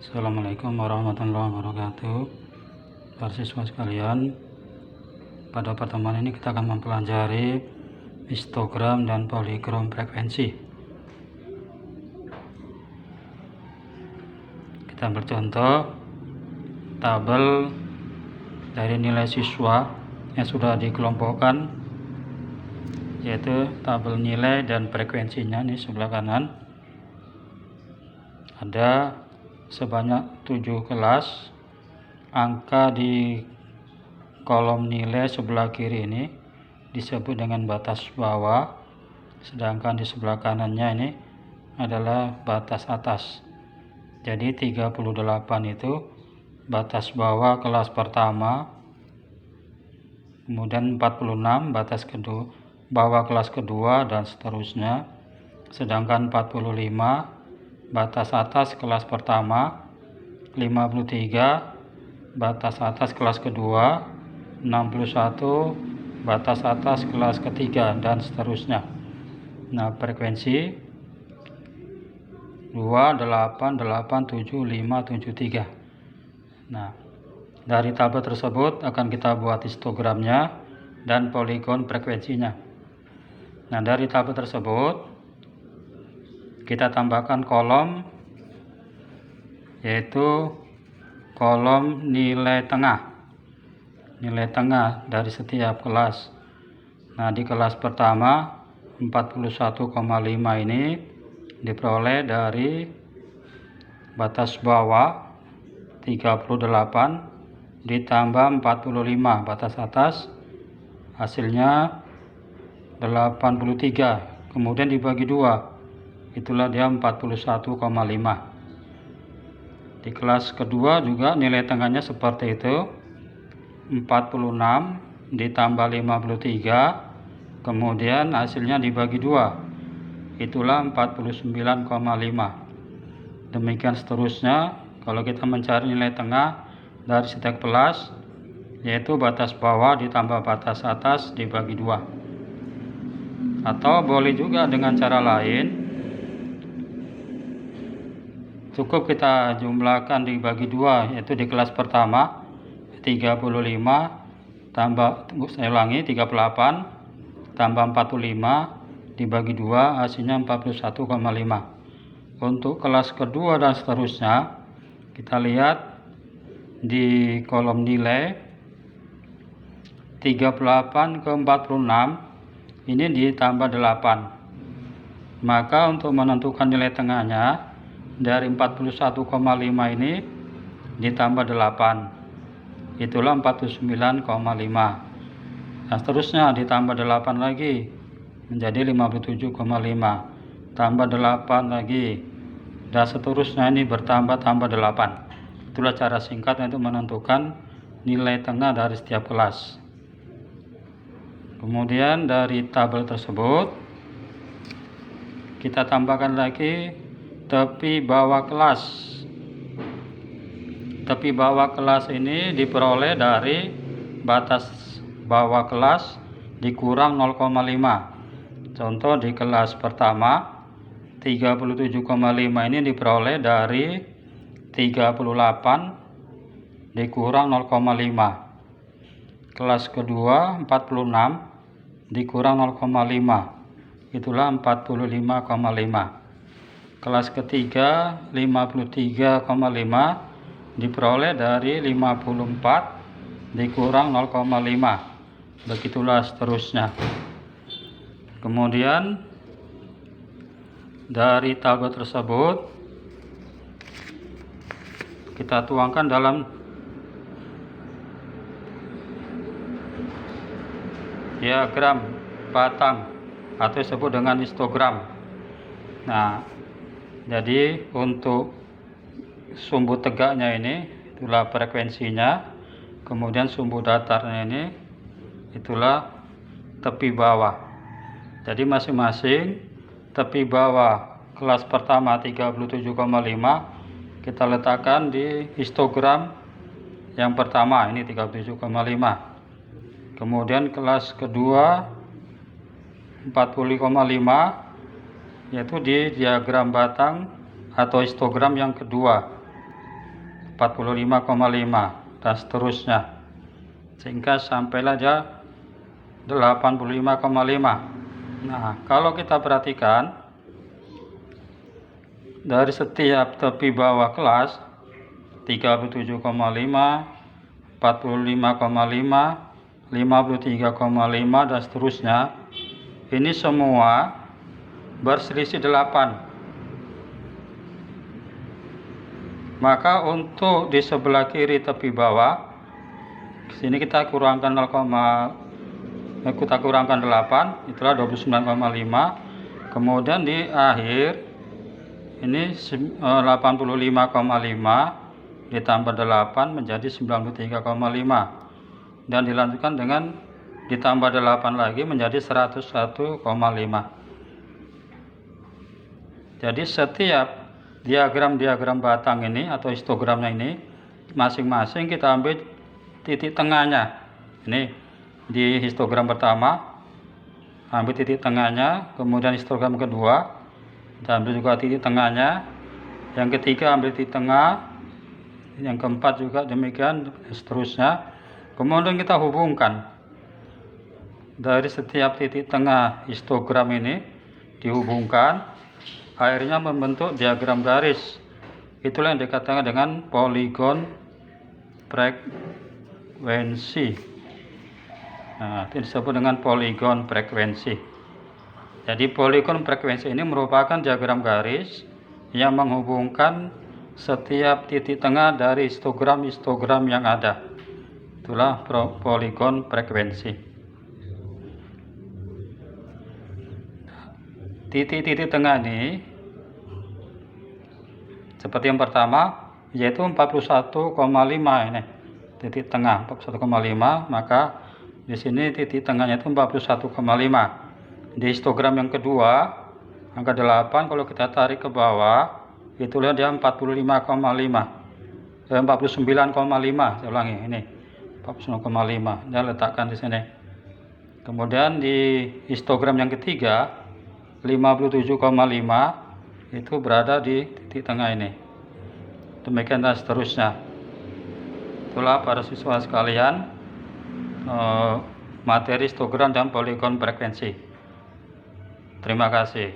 Assalamualaikum warahmatullahi wabarakatuh. Para siswa sekalian, pada pertemuan ini kita akan mempelajari histogram dan poligram frekuensi. Kita bercontoh tabel dari nilai siswa yang sudah dikelompokkan, yaitu tabel nilai dan frekuensinya. Ini sebelah kanan ada sebanyak 7 kelas. Angka di kolom nilai sebelah kiri ini disebut dengan batas bawah, sedangkan di sebelah kanannya ini adalah batas atas. Jadi 38 itu batas bawah kelas pertama, kemudian 46 batas kedua bawah kelas kedua, dan seterusnya. Sedangkan 45 batas atas kelas pertama, 53 batas atas kelas kedua, 61 batas atas kelas ketiga, dan seterusnya. Nah, frekuensi 2887573. Nah, dari tabel tersebut akan kita buat histogramnya dan poligon frekuensinya. Nah, dari tabel tersebut kita tambahkan kolom, yaitu kolom nilai tengah. Nilai tengah dari setiap kelas. Nah, di kelas pertama 41,5 ini diperoleh dari batas bawah 38 ditambah 45 batas atas, hasilnya 83, kemudian dibagi 2, itulah dia 41,5. Di kelas kedua juga nilai tengahnya seperti itu, 46 ditambah 53, kemudian hasilnya dibagi 2, itulah 49,5. Demikian seterusnya. Kalau kita mencari nilai tengah dari setiap kelas, yaitu batas bawah ditambah batas atas dibagi 2. Atau boleh juga dengan cara lain, cukup kita jumlahkan dibagi 2, yaitu di kelas pertama 35 tambah, saya ulangi, 38 tambah 45 dibagi 2, hasilnya 41,5. Untuk kelas kedua dan seterusnya, kita lihat di kolom nilai 38 ke 46 ini ditambah 8. Maka untuk menentukan nilai tengahnya, dari 41,5 ini ditambah 8, itulah 49,5. Dan seterusnya ditambah 8 lagi menjadi 57,5, tambah 8 lagi, dan seterusnya. Ini bertambah tambah 8. Itulah cara singkat untuk menentukan nilai tengah dari setiap kelas. Kemudian dari tabel tersebut kita tambahkan lagi tepi bawah kelas. Tepi bawah kelas ini diperoleh dari batas bawah kelas dikurang 0,5. Contoh di kelas pertama 37,5 ini diperoleh dari 38 dikurang 0,5. Kelas kedua 46 dikurang 0,5, itulah 45,5. Kelas ketiga 53,5 diperoleh dari 54 dikurang 0,5. Begitulah seterusnya. Kemudian dari tabel tersebut kita tuangkan dalam diagram batang atau disebut dengan histogram. Nah, jadi untuk sumbu tegaknya ini itulah frekuensinya, kemudian sumbu datarnya ini itulah tepi bawah. Jadi masing-masing tepi bawah kelas pertama 37,5 kita letakkan di histogram yang pertama, ini 37,5. Kemudian kelas kedua 40,5, yaitu di diagram batang atau histogram yang kedua. 45,5 dan seterusnya, sehingga sampailah dia 85,5. Nah, kalau kita perhatikan dari setiap tepi bawah kelas 37,5, 45,5, 53,5 dan seterusnya, ini semua berselisih 8. Maka untuk di sebelah kiri tepi bawah, sini kita kurangkan 8, itulah 29,5. Kemudian di akhir ini 85,5 ditambah 8 menjadi 93,5, dan dilanjutkan dengan ditambah 8 lagi menjadi 101,5. Jadi setiap diagram batang ini atau histogramnya ini masing-masing kita ambil titik tengahnya. Ini di histogram pertama ambil titik tengahnya, kemudian histogram kedua kita ambil juga titik tengahnya, yang ketiga ambil titik tengah, yang keempat juga demikian, seterusnya. Kemudian kita hubungkan dari setiap titik tengah histogram ini, dihubungkan, akhirnya membentuk diagram garis. Itulah yang dikatakan dengan poligon frekuensi. Nah, itu disebut dengan poligon frekuensi. Jadi poligon frekuensi ini merupakan diagram garis yang menghubungkan setiap titik tengah dari histogram yang ada. Itulah poligon frekuensi. Titik-titik tengah ini seperti yang pertama, yaitu 41,5 ini. Titik tengah 41,5, maka di sini titik tengahnya itu 41,5. Di histogram yang kedua, angka 8 kalau kita tarik ke bawah, itulah dia 45,5. 49,5, saya ulangi ini. 49,5. Dia letakkan di sini. Kemudian di histogram yang ketiga 57,5 itu berada di titik tengah ini. Demikian dan seterusnya. Itulah para siswa sekalian materi histogram dan poligon frekuensi. Terima kasih.